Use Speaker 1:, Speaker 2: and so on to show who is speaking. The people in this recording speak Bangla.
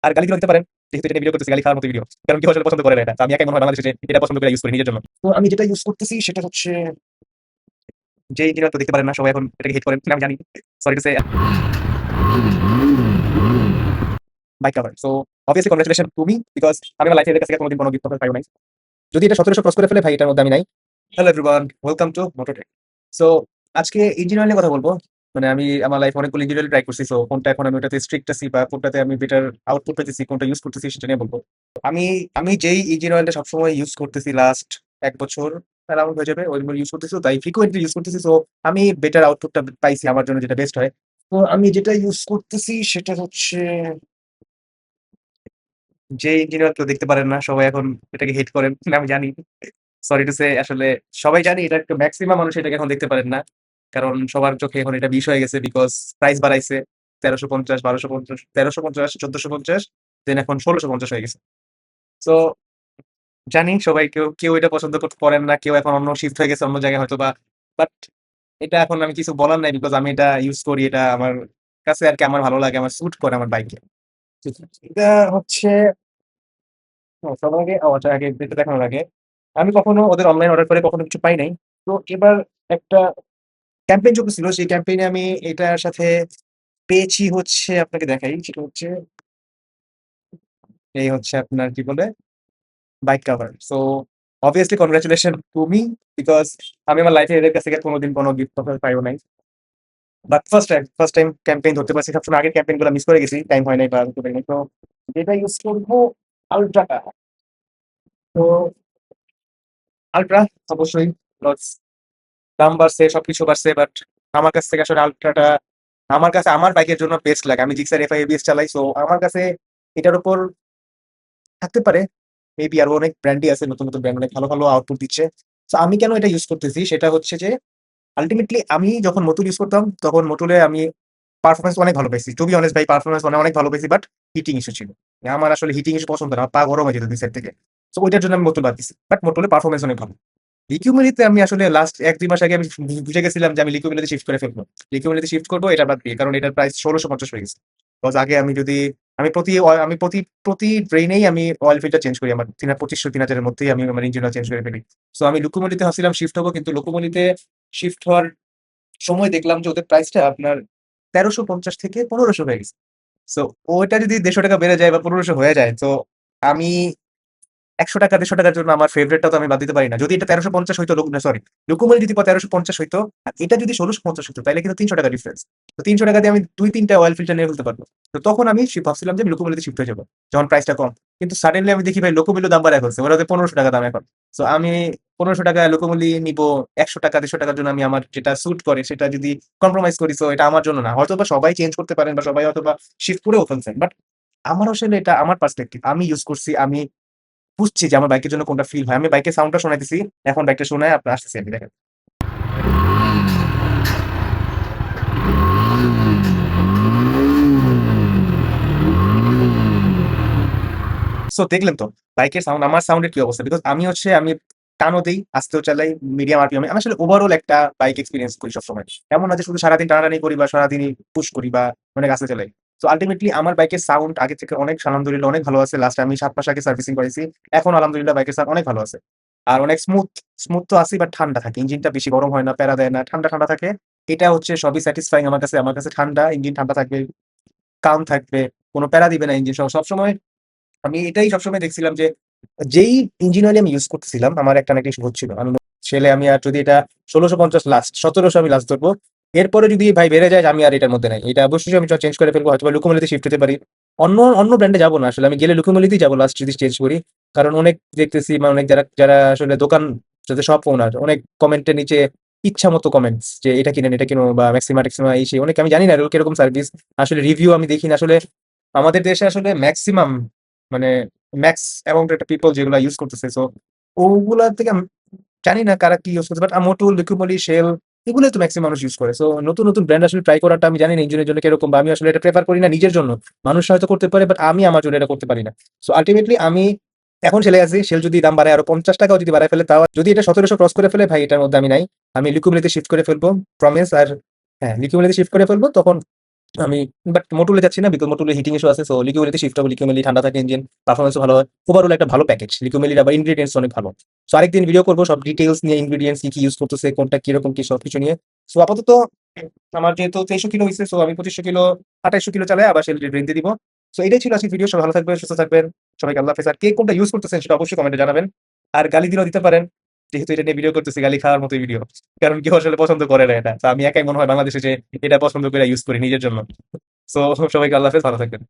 Speaker 1: আর গালিগুলো দিতে পারেন, যেহেতু এটা ভিডিও করতেছি গালি খাওয়ার মতো ভিডিও, কারণ কেউ আসলে পছন্দ করে না এটা, তো আমি একাই মনে হয় বাংলাদেশে যে এটা পছন্দ করে ইউজ করি নিজের জন্য। তো আমি যেটা ইউজ করতেছি সেটা হচ্ছে, যে ইঞ্জিনিয়ার তো দেখতে পারেন না, সবাই এখন এটাকে হেট করেন আমি জানি, sorry to say, bike cover. So obviously congratulation to me, because আমি আমার লাইফে এর কাছে কোনোদিন কোনো গিফট পাই নাই। যদি এটা 1700 ক্রস করে ফেলে ভাই এটার মধ্যে আমি নাই। Hello everyone, welcome to Mototech. So আজকে ইঞ্জিনিয়ার নিয়ে কথা বলবো। মানে আমি আমার লাইফে অনেকগুলো ইঞ্জিনিয়ার ট্রাই করছি, সো কোনটা এখন আমি ওটাতে স্ট্রিক্ট আছি বা কোনটাতে আমি বেটার আউটপুট পেতেছি, কোনটা ইউজ করতেছি সেটা নিয়ে বলবো। আমি আমি যেই ইঞ্জিনিয়ারটা সবসময় ইউজ করতেছি লাস্ট 1 বছর অ্যারাউন্ড হয়ে যাবে, ওইগুলো ইউজ করতেছি, তো তাই ফ্রিকোয়েন্টলি ইউজ করতেছি, সো আমি বেটার আউটপুটটা পাইছি আমার জন্য, যেটা বেস্ট হয়। তো আমি যেটা ইউজ করতেছি সেটা হচ্ছে, যে ইঞ্জিনিয়ার কেউ দেখতে পারেন না, সবাই এখন এটাকে হেট করেন আমি জানি, সরি টু সে, আসলে সবাই জানি এটা, একটু ম্যাক্সিমাম মানুষ এটাকে এখন দেখতে পারেন না, কারণ সবার চোখে এখন এটা বিষ হয়ে গেছে, বিকজ প্রাইস বাড়াইছে। 1350, 1250, 1350, 1450, দেন এখন 1650 হয়ে গেছে। তো জানি সবাই, কেউ কেউ এটা পছন্দ করতে পারেন না, কেউ এখন অন্য শিফট হয়ে গেছে অন্য জায়গায় হয়তো বা, বাট এটা এখন আমি কিছু বলার নাই, বিকজ আমি এটা ইউজ করি, এটা আমার কাছে আর কি আমার ভালো লাগে, আমার স্যুট করে আমার বাইকে। এটা হচ্ছে, সবার আগে, আচ্ছা, আগে এটা দেখানোর আগে, আমি কখনো ওদের অনলাইন অর্ডার করে কখনো কিছু পাই নাই। তো এবার একটা ক্যাম্পেইন চলতেছিল, সেই ক্যাম্পেইনে আমি এটার সাথে পেয়েছি হচ্ছে, আপনাকে দেখাই, সেটা হচ্ছে এই হচ্ছে আপনার কি বলে, bike cover. So obviously congratulation to me, because আমি আমার লাইফে এদের কাছ থেকে কোনোদিন কোনো গিফট পাইও নাই, বাট ফার্স্ট টাইম ক্যাম্পেইন ধরতে পারছি। সবসময় আগের ক্যাম্পেইন গুলো মিস করে গেছি, টাইম হয় নাই বা করতে পারি নাই। তো যেটা ইউজ করবো, আলট্রাটা। তো আলট্রা অবশ্যই, দাম বাড়ছে, সবকিছু বাড়ছে, বাট আমার কাছ থেকে আসলে আল্ট্রাটা, আমার কাছে আমার বাইকের জন্য বেস্ট লাগে। আমি জিক্সার এফআই এবিএস চালাই, সো আমার কাছে এটার উপর থাকতে পারে, মেবি আরো অনেক ব্র্যান্ডই আছে, নতুন নতুন ব্র্যান্ড অনেক ভালো ভালো আউটপুট দিচ্ছে। তো আমি কেন এটা ইউজ করতেছি সেটা হচ্ছে যে, আলটিমেটলি আমি যখন মোটুল ইউজ করতাম তখন মোটুলে আমি পারফরমেন্স অনেক ভালো পাইছি, টু বি অনেস্ট ভাই, পারফরমেন্স অনেক অনেক ভালো পাইছি, বাট হিটিং ইস্যু ছিল। আমার আসলে হিটিং ইস্যু পছন্দ না, আমার পা গরম হয়ে যেত দুই সাইড থেকে। তো ওইটার জন্য আমি মোটুল বাদ দিছি, বাট মোটুলে পারফরমেন্স অনেক ভালো। লিকুইমিলিতে আমি আসলে লাস্ট 1-2 মাস আগে আমি বুঝে গেছিলাম যে আমি লিকুইমিলিতে শিফট করে ফেলবো, লিকুইমিলিতে শিফট করবো এটা বাদ দিয়ে, কারণ এটার প্রাইস 1650 হয়ে গেছে। বিকজ আগে আমি যদি, আমি প্রতি আমি প্রতি প্রতি ড্রেনেই আমি অয়েল ফিল্টার চেঞ্জ করি, আমার 2500-3000 এর মধ্যেই আমি আমার ইঞ্জিন অয়েল চেঞ্জ করে ফেলি। সো আমি লুকুমলিতে ভাবছিলাম শিফট হবো, কিন্তু লুকুমলিতে শিফট হওয়ার সময় দেখলাম যে ওদের প্রাইসটা আপনার 1350 থেকে 1500 হয়ে গেছে। সো ওইটা যদি 150 টাকা বেড়ে যায় বা 1500 হয়ে যায়, তো আমি 100 টাকা 150 টাকার জন্য আমার ফেভারিটটা তো আমি বাদ দিতে পারি না। যদি এটা 1350 হইতো, সরি, লুকুমল যদি 1350 হইতো আর এটা যদি 1650 হইতো, তাহলে কিন্তু 300 টাকা ডিফারেন্স। তো 300 টাকা দিয়ে আমি 2-3টা অয়েল ফিল্টার নিয়ে ফেলতে পারবো। তো তখন আমি ভাবছিলাম যে আমি লুকুমলিতে শিফট হয়ে যাবো, যখন প্রাইসটা কম। কিন্তু সাডেনলি আমি দেখি ভাই লোকোমূল্য দাম বাড়ায় ফেলছে, ওরা 1500 টাকা দাম এখন। তো আমি 1500 টাকা লোকোমূল্য নিবো, 100 টাকা 150 টাকার জন্য আমি আমার যেটা স্যুট করে সেটা যদি কম্প্রোমাইজ করি, তো এটা আমার জন্য না। হয়তো বা সবাই চেঞ্জ করতে পারেন বা সবাই হয়তো বা শিফট করেও ফেলছেন, বাট আমার আসলে এটা আমার পার্সপেক্টিভ, আমি ইউজ করছি, আমি বুঝছি যে আমার বাইকের জন্য কোনটা ফিল হয়। আমি বাইকের সাউন্ডটা শোনাইতেছি, এখন বাইকটা শোনায় আপনার আসতেছি আমি, দেখেন। সো দেখলেন তো বাইকের সাউন্ড, আমার সাউন্ডের কি অবস্থা, বিকজ আমি হচ্ছে আমি টানও দেই, আস্তেও চালাই, মিডিয়াম আরপিএম, আমি আসলে ওভারঅল একটা বাইক এক্সপিরিয়েন্স করি সবসময়। এমন না যে শুধু সারাদিন টানাটানি করি বা সারাদিনই পুশ করি বা অনেক আস্তে চালাই। তো আলটিমেটলি আমার বাইকের সাউন্ড আগে থেকে অনেক, আলহামদুলিল্লাহ, অনেক ভালো আছে। লাস্ট আমি 7 মাস আগে সার্ভিসিং করেছি, এখন আলহামদুলিল্লাহ বাইকের সাউন্ড অনেক ভালো আছে। আর অনেক স্মুথ, স্মুথ তো আসি, বাট ঠান্ডা থাকে, ইঞ্জিনটা বেশি গরম হয় না, প্যারা দেয় না, ঠান্ডা ঠান্ডা থাকে। এটা হচ্ছে সবই স্যাটিসফাইং আমার কাছে। আমার কাছে ঠান্ডা ইঞ্জিন, ঠান্ডা থাকবে, কাম থাকবে, কোনো প্যারা দিবে না ইঞ্জিন সহ সবসময়। আমি এটাই সবসময় দেখছিলাম যে, যেই ইঞ্জিন অয়েল আমি ইউজ করতেছিলাম, আমার একটা না একটা ইস্যু হচ্ছিল। আমি ছেলে, আমি আর যদি এটা 1650 লাস্ট, 1700 আমি লাস্ট ধরবো, এরপরে যদি ভাই বেড়ে যায়, আমি আর এটার মধ্যে নাই, এটা অবশ্যই আমি চেঞ্জ করে ফেলবো, হয়তো লুকোমলিতে শিফট হতে পারি। অন্য অন্য ব্র্যান্ডে যাবো না আসলে, আমি গেলে লুকোমলিতেই যাবো লাস্ট যদি চেঞ্জ করি। কারণ অনেক দেখতেছি, মানে অনেক যারা যারা আসলে দোকান, যাদের শপ ওনার, অনেক কমেন্টের নিচে ইচ্ছা মতো কমেন্টস, যে এটা কিনেন এটা কিনো বা ম্যাক্সিমা টেক্সিমা এই সেই, অনেক আমি জানি না এগুলো কিরকম সার্ভিস, আসলে রিভিউ আমি দেখি না আসলে। আমাদের দেশে আসলে ম্যাক্সিমাম, মানে ম্যাক্স অ্যামাউন্ট একটা পিপল যেগুলো ইউজ করতেছে, সো ওগুলা থেকে আমি জানি না কারা কি ইউজ করছে, বাট মোটুল, লিকুমলি, শেল, এগুলো তো ম্যাক্সিমাম মানুষ ইউজ করে। সো নতুন নতুন ব্র্যান্ড আসলে ট্রাই করাটা আমি জানি না ইঞ্জিনের জন্য কিরকম, বা আমি আসলে এটা প্রেফার করি না নিজের জন্য। মানুষ হয়তো করতে পারে, বাট আমি আমার জন্য এটা করতে পারি না। সো আলটিমেটলি আমি এখন ছেলে আছি, সেল যদি দাম বাড়ায় আরো 50 টাকাও যদি বাড়ায় ফেলে, তাও যদি এটা 1700 ক্রস করে ফেলে ভাই, এটার মধ্যে আমি নাই। আমি লিকুমলিতে শিফট করে ফেলবো, প্রমিস। আর হ্যাঁ, লিকুমলিতে শিফট করে ফেলবো, তখন আমি বাট মোটুলে যাচ্ছি না, বিকজ মোটুলে হিটিং ইস্যু আছে। সো লিকুমেলিতে শিফট হবো। লিকুমেলি ঠান্ডা থাকে, ইঞ্জিন পারফরমেন্সও ভালো হয়। ওভারঅল একটা ভালো প্যাকেজ। লিকুমেলির আবার ইনগ্রিডিয়েন্টস অনেক ভালো। সো আরেকদিন ভিডিও করবো সব ডিটেইলস নিয়ে, ইনগ্রিডিয়েন্টস কি কি ইউজ করতেছে, কোনটা কিরকম কি সবকিছু নিয়ে। সো আপাতত আমার যেহেতু 2300 কিলো হয়েছে, সো আমি 2500 কিলো 2800 কিলো চালাই আবার সেল রেঞ্জে দিব। সো এটাই ছিল আজকের ভিডিও। সবাই ভালো থাকবেন, সুস্থ থাকবেন। সবাইকে আল্লাহ হাফেজ। আর কে কোনটা ইউজ করতেছেন সেটা অবশ্যই কমেন্টে জানাবেন। আর গালি দিলেও দিতে পারেন, যেহেতু এটা নিয়ে ভিডিও করতেছি, গালি খাওয়ার মতো ভিডিও। কারণ কেউ আসলে পছন্দ করে না এটা। তো আমি একাই মনে হয় বাংলাদেশে যে এটা পছন্দ করে ইউজ করি নিজের জন্য। সো সবাইকে আল্লাহ হাফেজ, ভালো থাকবেন।